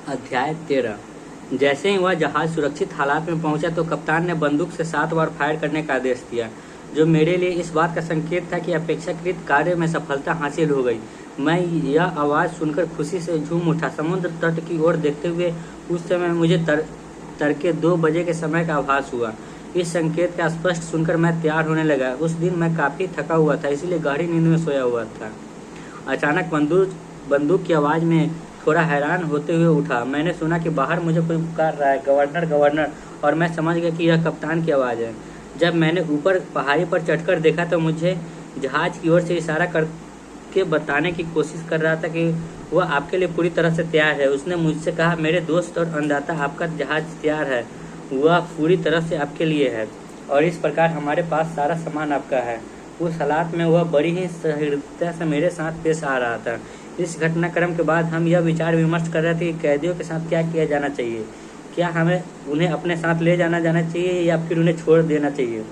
अध्याय 13। जैसे ही वह जहाज सुरक्षित हालात में पहुंचा तो कप्तान ने बंदूक से 7 बार फायर करने का आदेश दिया, जो मेरे लिए इस बात का संकेत था कि अपेक्षाकृत कार्य में सफलता हासिल हो गई। मैं यह आवाज़ सुनकर खुशी से झूम उठा। समुद्र तट की ओर देखते हुए उस समय मुझे तड़के 2 बजे के समय का आभास हुआ। इस संकेत का स्पष्ट सुनकर मैं तैयार होने लगा। उस दिन मैं काफ़ी थका हुआ था, इसलिए गहरी नींद में सोया हुआ था। अचानक बंदूक की आवाज़ में थोड़ा हैरान होते हुए उठा। मैंने सुना कि बाहर मुझे कोई पुकार रहा है, गवर्नर गवर्नर, और मैं समझ गया कि यह कप्तान की आवाज़ है। जब मैंने ऊपर पहाड़ी पर चढ़कर देखा तो मुझे जहाज की ओर से इशारा करके बताने की कोशिश कर रहा था कि वह आपके लिए पूरी तरह से तैयार है। उसने मुझसे कहा, मेरे दोस्त और अन्नदाता, आपका जहाज तैयार है, वह पूरी तरह से आपके लिए है, और इस प्रकार हमारे पास सारा सामान आपका है। उस हालात में वह बड़ी ही सहृदयता से मेरे साथ पेश आ रहा था। इस घटनाक्रम के बाद हम यह विचार विमर्श कर रहे थे कि कैदियों के साथ क्या किया जाना चाहिए। क्या हमें उन्हें अपने साथ ले जाना चाहिए या फिर उन्हें छोड़ देना चाहिए।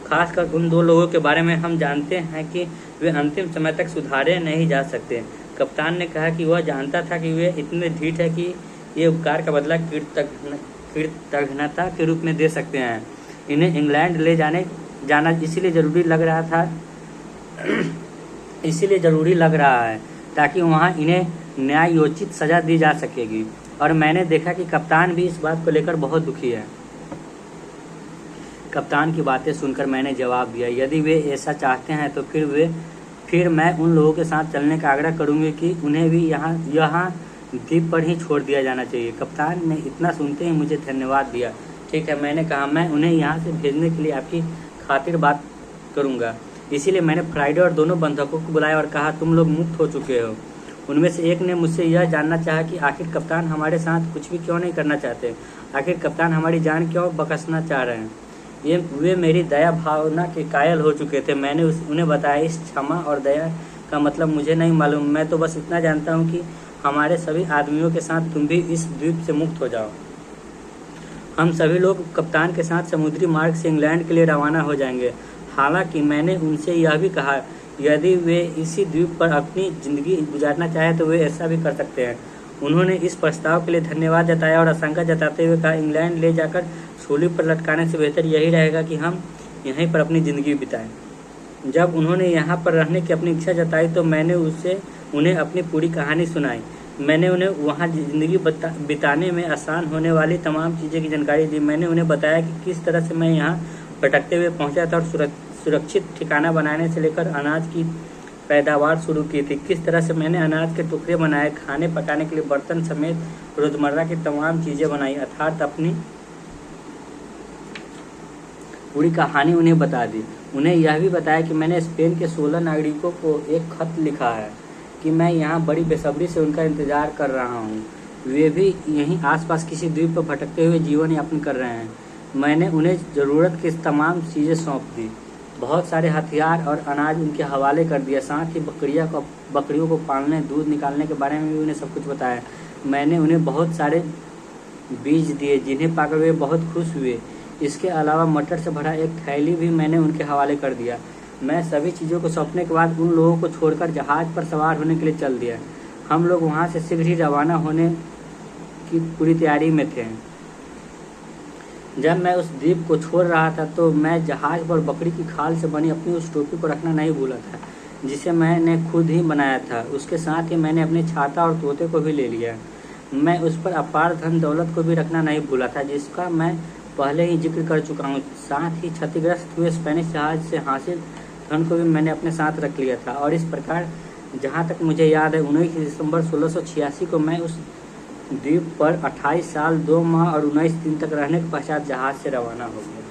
खासकर उन 2 लोगों के बारे में हम जानते हैं कि वे अंतिम समय तक सुधारे नहीं जा सकते। कप्तान ने कहा कि वह जानता था कि वे इतने ढीठ है कि ये उपकार का बदला कृतज्ञता के रूप में दे सकते हैं। इन्हें इंग्लैंड ले जाना इसीलिए ज़रूरी लग रहा है ताकि वहाँ इन्हें न्यायोचित सज़ा दी जा सकेगी। और मैंने देखा कि कप्तान भी इस बात को लेकर बहुत दुखी है। कप्तान की बातें सुनकर मैंने जवाब दिया, यदि वे ऐसा चाहते हैं तो फिर मैं उन लोगों के साथ चलने का आग्रह करूँगी कि उन्हें भी यहाँ द्वीप पर ही छोड़ दिया जाना चाहिए। कप्तान ने इतना सुनते ही मुझे धन्यवाद दिया। ठीक है, मैंने कहा, मैं उन्हें यहाँ से भेजने के लिए आपकी खातिर बात करूँगा। इसीलिए मैंने फ्राइडे और दोनों बंधकों को बुलाया और कहा, तुम लोग मुक्त हो चुके हो। उनमें से एक ने मुझसे यह जानना चाहा कि आखिर कप्तान हमारे साथ कुछ भी क्यों नहीं करना चाहते, आखिर कप्तान हमारी जान क्यों बख्शना चाह रहे हैं। वे मेरी दया भावना के कायल हो चुके थे। मैंने उन्हें बताया, इस क्षमा और दया का मतलब मुझे नहीं मालूम, मैं तो बस इतना जानता हूँ कि हमारे सभी आदमियों के साथ तुम भी इस द्वीप से मुक्त हो जाओ। हम सभी लोग कप्तान के साथ समुद्री मार्ग से इंग्लैंड के लिए रवाना हो जाएंगे। हालांकि मैंने उनसे यह भी कहा, यदि वे इसी द्वीप पर अपनी ज़िंदगी गुजारना चाहें तो वे ऐसा भी कर सकते हैं। उन्होंने इस प्रस्ताव के लिए धन्यवाद जताया और आशंका जताते हुए कहा, इंग्लैंड ले जाकर सूली पर लटकाने से बेहतर यही रहेगा कि हम यहीं पर अपनी ज़िंदगी बिताएं। जब उन्होंने यहाँ पर रहने की अपनी इच्छा जताई तो मैंने उन्हें अपनी पूरी कहानी सुनाई। मैंने उन्हें वहाँ ज़िंदगी बिताने में आसान होने वाली तमाम चीज़ें की जानकारी दी। मैंने उन्हें बताया कि किस तरह से मैं यहाँ भटकते हुए पहुँचा था और सुरक्षित ठिकाना बनाने से लेकर अनाज की पैदावार शुरू की थी। किस तरह से मैंने अनाज के टुकड़े बनाए, खाने पकाने के लिए बर्तन समेत रोज़मर्रा की तमाम चीज़ें बनाई, अर्थात अपनी पूरी कहानी उन्हें बता दी। उन्हें यह भी बताया कि मैंने स्पेन के 16 नागरिकों को एक खत लिखा है कि मैं यहाँ बड़ी बेसब्री से उनका इंतज़ार कर रहा हूँ। वे भी यहीं आसपास किसी द्वीप पर भटकते हुए जीवन यापन कर रहे हैं। मैंने उन्हें ज़रूरत की तमाम चीज़ें सौंप दी, बहुत सारे हथियार और अनाज उनके हवाले कर दिया। साथ ही बकरियों को पालने, दूध निकालने के बारे में भी उन्हें सब कुछ बताया। मैंने उन्हें बहुत सारे बीज दिए जिन्हें पाकर वे बहुत खुश हुए। इसके अलावा मटर से भरा एक थैली भी मैंने उनके हवाले कर दिया। मैं सभी चीज़ों को सौंपने के बाद उन लोगों को छोड़कर जहाज़ पर सवार होने के लिए चल दिया। हम लोग वहाँ से शीघ्र ही रवाना होने की पूरी तैयारी में थे। जब मैं उस द्वीप को छोड़ रहा था तो मैं जहाज़ पर बकरी की खाल से बनी अपनी उस टोपी को रखना नहीं भूला था, जिसे मैंने खुद ही बनाया था। उसके साथ ही मैंने अपनी छाता और तोते को भी ले लिया। मैं उस पर अपार धन दौलत को भी रखना नहीं भूला था, जिसका मैं पहले ही जिक्र कर चुका हूँ। साथ ही क्षतिग्रस्त हुए स्पेनिश जहाज से हासिल धन को भी मैंने अपने साथ रख लिया था। और इस प्रकार जहाँ तक मुझे याद है 19 दिसंबर 1686 को मैं उस द्वीप पर 28 साल 2 माह और 19 दिन तक रहने के पश्चात जहाज़ से रवाना हो गया।